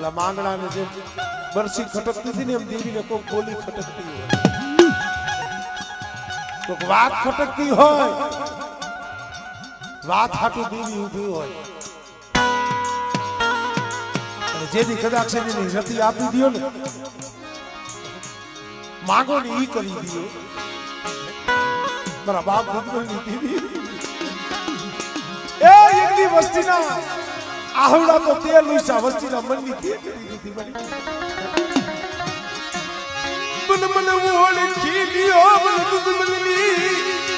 भला मांगड़ा ने जे बरसी खटकती थी ने हम देवी ने को गोली खटकती हो तो बात खटकती हो बात हाटू देवी उभी हो जे भी कदाच ने रति आपी दियो ने मांगो ने ई करी दियो मारा बाप भगवान नी देवी ए एकली वस्ती ना आहड़ा तो तेल लुईसा वस्ती ना मन नी के करी दी बड़ी मन मन वोल खीलियो मन दूध मननी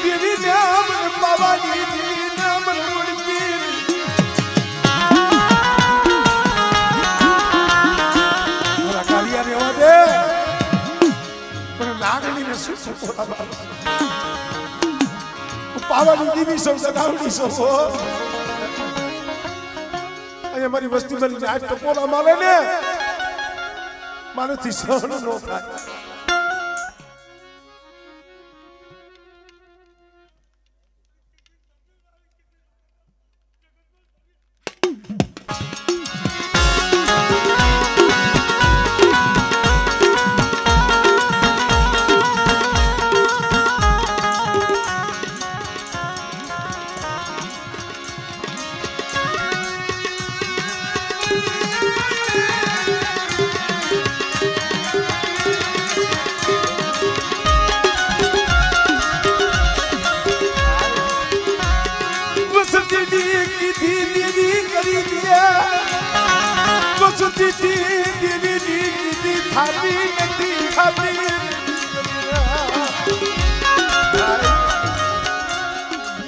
देवी ने मन बाबा नी देवी ने मन वोल खील मोरा कालिया ने हो दे पर नागनी ने सुस पोड़ा पावानी देवी सब सदावड़ी सब अरे हमारी वस्ती में आज तो पोला मारे ने माने थी सहन नो थाय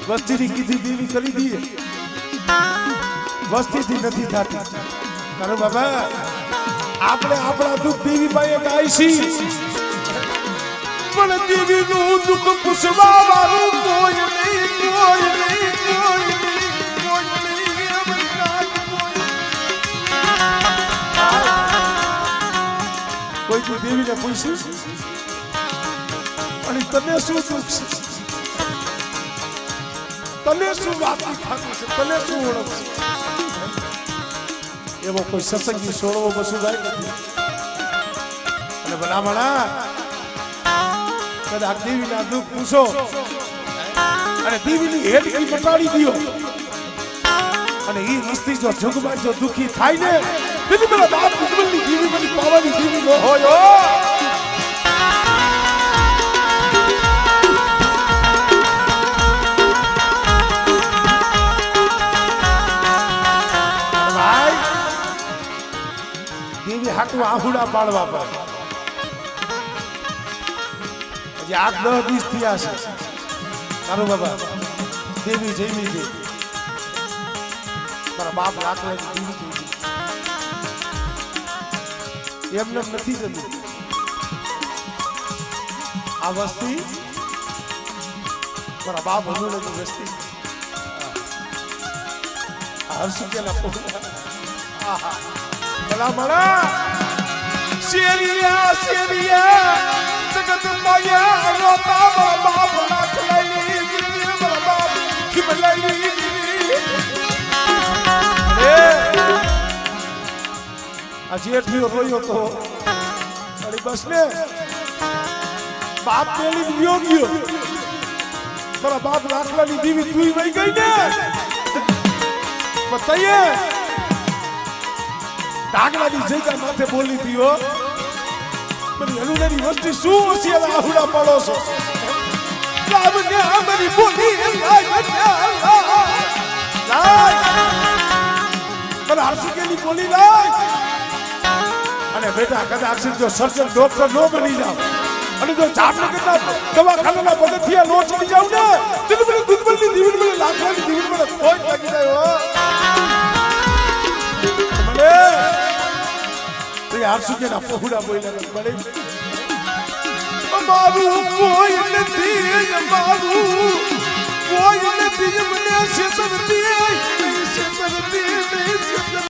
वस्ती की देवी करी दी वस्ती थी नहीं थाती करो बाबा आपने अपना दुख देवी पाए गायसी मन देवी नु दुख पुसवा वालू कोई नहीं कोई नहीं कोई नहीं कोई नहीं कोई तो देवी ने पूछी અને તને શું દુખ છે તને શું વાતની ખામી છે તને શું ઓળખ છે એવો કોઈ સત્સંગી સોળવો વસુભાઈ નથી અને ભલામણા કદાચ દેવીના દુઃખ પૂછો અને દેવીની હેડકી મટાડી દિયો અને ઈ મસ્તી જો જગમાં જો દુખી થાય ને તેથી પેલા બાપ ઉજ્જવલની દેવી બની પાવાની દેવી ન હોય हाटू आहुड़ा पाड़वा पर जे 8-10 दिस थिया छे तारो बाबा देवी जयमी दे मारा बाप लाकड़ा देवी जयमी एमने નથી જતું આ વસ્તી મારા બાપ હનુમાનની વસ્તી હર્ષકેલા પોલા આહા भला शेरिया शेरिया जगत माया रोता बाप लाख लैली बाप कि लैली ए अजेठी रोयो तो अरे बस ने बाप पेली लियो गयो मेरा बाप लाख लैली देवी तू ही वही गई ने बताइए डागलानी जगह माथे बोली थी हो मेरी हनुमानी वस्ती सु ओसिया आहुड़ा पड़ो सो राम ने हमारी बोली लाय पर हर्ष के लिए बोली लाय अरे बेटा कदाच जो सर्जन डॉक्टर नो बनी जाओ अरे जो जाट करता दवाखाना ना पद्धतिया नो चली जाओ ना दिन में दुधबली दीवन में लाखवानी दीवन में कोई लगी जाए हो हर्षु के ना पोहुड़ा बोला बड़े बाबू कोई नहीं बाबू